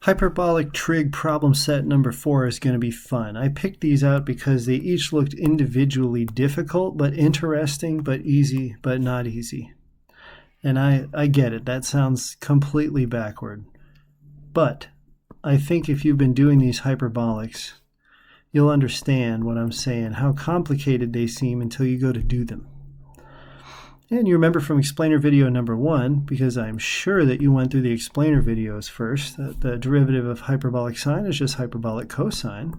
Hyperbolic trig problem set number 4 is going to be fun. I picked these out because they each looked individually difficult, but interesting, but easy, but not easy. And I get it. That sounds completely backward. But I think if you've been doing these hyperbolics, you'll understand what I'm saying, how complicated they seem until you go to do them. And you remember from explainer video number 1, because I'm sure that you went through the explainer videos first, that the derivative of hyperbolic sine is just hyperbolic cosine.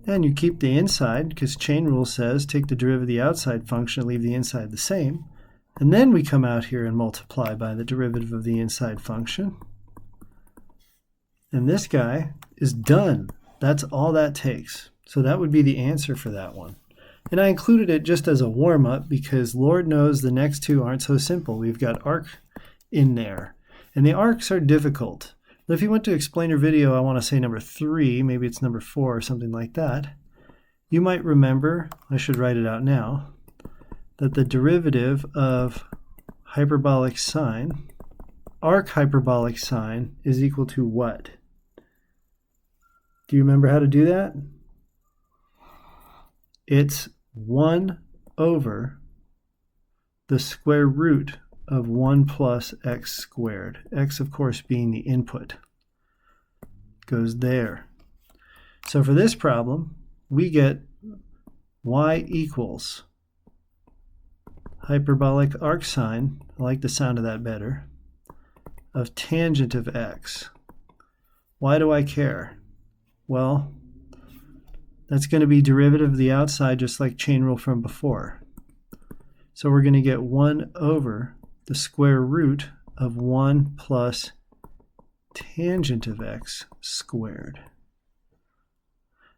And you keep the inside, because chain rule says take the derivative of the outside function and leave the inside the same. And then we come out here and multiply by the derivative of the inside function. And this guy is done. That's all that takes. So that would be the answer for that one. And I included it just as a warm-up because Lord knows the next two aren't so simple. We've got arc in there. And the arcs are difficult. But if you went to explainer video, I want to say number 3, maybe it's number 4 or something like that, you might remember, I should write it out now, that the derivative of hyperbolic sine, arc hyperbolic sine, is equal to what? Do you remember how to do that? It's 1 over the square root of 1 plus x squared. X, of course, being the input. Goes there. So for this problem, we get y equals hyperbolic arc sine, I like the sound of that better, of tangent of x. Why do I care? Well, that's going to be derivative of the outside just like chain rule from before. So we're going to get 1 over the square root of 1 plus tangent of x squared.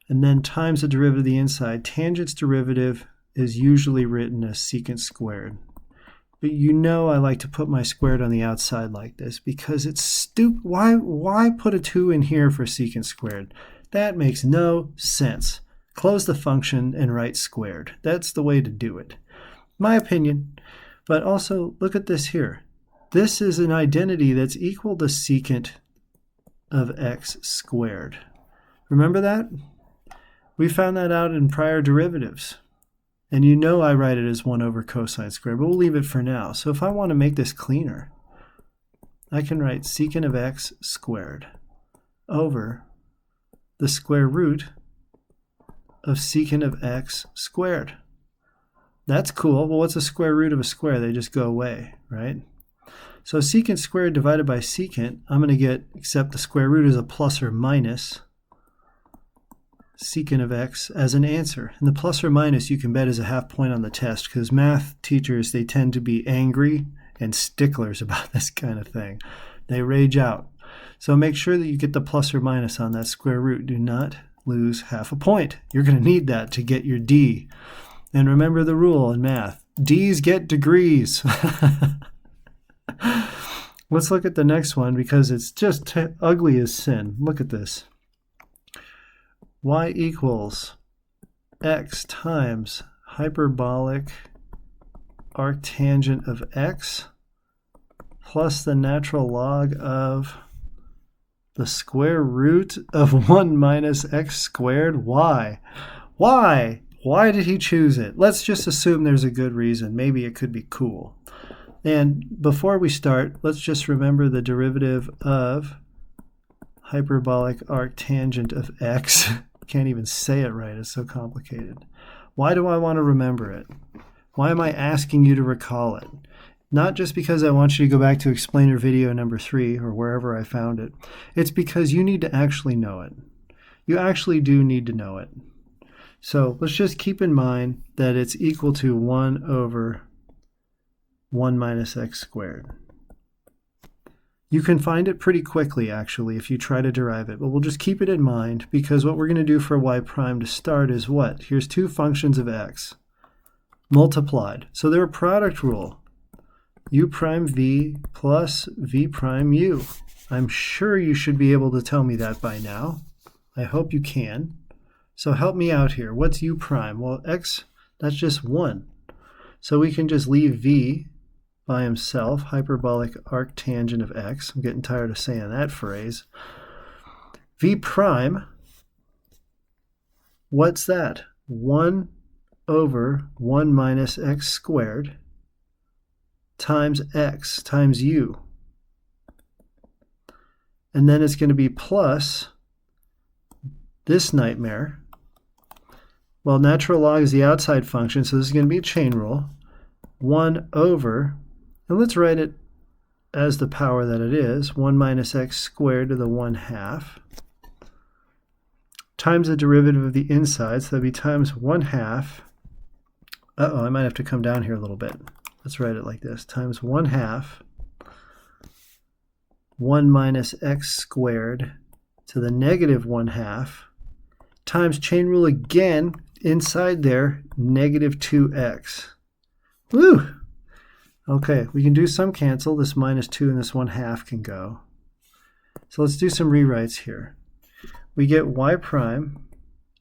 And then times the derivative of the inside. Tangent's derivative is usually written as secant squared. But you know I like to put my squared on the outside like this because it's stupid. Why put a 2 in here for secant squared? That makes no sense. Close the function and write squared. That's the way to do it. My opinion. But also, look at this here. This is an identity that's equal to secant of x squared. Remember that? We found that out in prior derivatives. And you know I write it as 1 over cosine squared, but we'll leave it for now. So if I want to make this cleaner, I can write secant of x squared over the square root of secant of x squared. That's cool. Well, what's the square root of a square? They just go away, right? So secant squared divided by secant, I'm going to get, except the square root is a plus or minus, secant of x as an answer. And the plus or minus, you can bet, is a half point on the test because math teachers, they tend to be angry and sticklers about this kind of thing. They rage out. So make sure that you get the plus or minus on that square root. Do not lose half a point. You're going to need that to get your D. And remember the rule in math. D's get degrees. Let's look at the next one because it's just ugly as sin. Look at this. Y equals x times hyperbolic arctangent of x plus the natural log of the square root of 1 minus x squared. Why? Why? Why did he choose it? Let's just assume there's a good reason. Maybe it could be cool. And before we start, let's just remember the derivative of hyperbolic arctangent of x. Can't even say it right. It's so complicated. Why do I want to remember it? Why am I asking you to recall it? Not just because I want you to go back to explainer video number 3 or wherever I found it. It's because you need to actually know it. You actually do need to know it. So let's just keep in mind that it's equal to 1 over 1 minus x squared. You can find it pretty quickly, actually, if you try to derive it. But we'll just keep it in mind because what we're going to do for y prime to start is what? Here's two functions of x multiplied. So they're a product rule. U prime v plus v prime u. I'm sure you should be able to tell me that by now. I hope you can. So help me out here. What's u prime? Well, x, that's just 1. So we can just leave v by himself, hyperbolic arctangent of x. I'm getting tired of saying that phrase. V prime, what's that? 1 over 1 minus x squared times x times u. And then it's going to be plus this nightmare. Well, natural log is the outside function, so this is going to be a chain rule. 1 over, and let's write it as the power that it is, 1 minus x squared to the 1/2, times the derivative of the inside, so that'd be times 1/2. Uh-oh, I might have to come down here a little bit. Let's write it like this, times 1/2, 1 minus x squared to the negative 1/2, times chain rule again, inside there, negative 2x. Woo! Okay, we can do some cancel. This minus 2 and this 1/2 can go. So let's do some rewrites here. We get y prime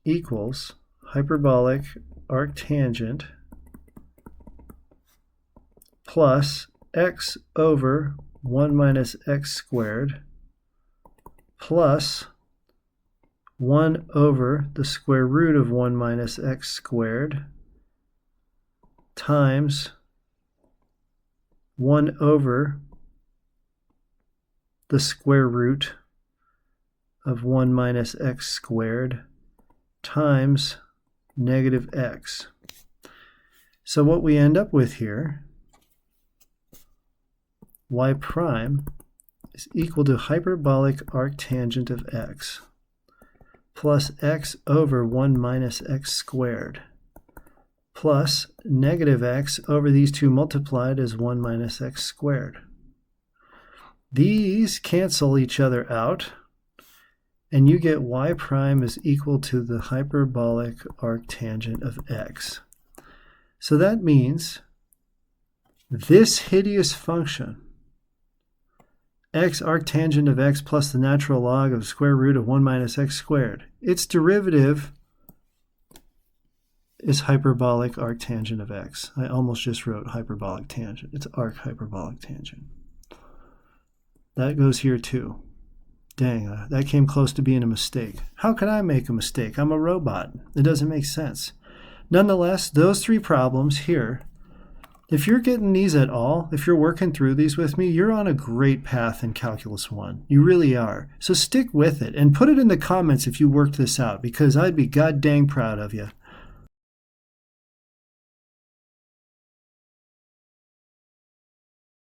equals hyperbolic arctangent plus x over 1 minus x squared plus 1 over the square root of 1 minus x squared times 1 over the square root of 1 minus x squared times negative x. So what we end up with here, y prime is equal to hyperbolic arctangent of x plus x over 1 minus x squared plus negative x over these two multiplied as 1 minus x squared. These cancel each other out, and you get y prime is equal to the hyperbolic arctangent of x. So that means this hideous function, x arctangent of x plus the natural log of square root of 1 minus x squared, its derivative is hyperbolic arctangent of x. I almost just wrote hyperbolic tangent. It's arc hyperbolic tangent. That goes here too. Dang, that came close to being a mistake. How could I make a mistake? I'm a robot. It doesn't make sense. Nonetheless, those three problems here, if you're getting these at all, if you're working through these with me, you're on a great path in Calculus 1. You really are. So stick with it and put it in the comments if you worked this out, because I'd be god dang proud of you.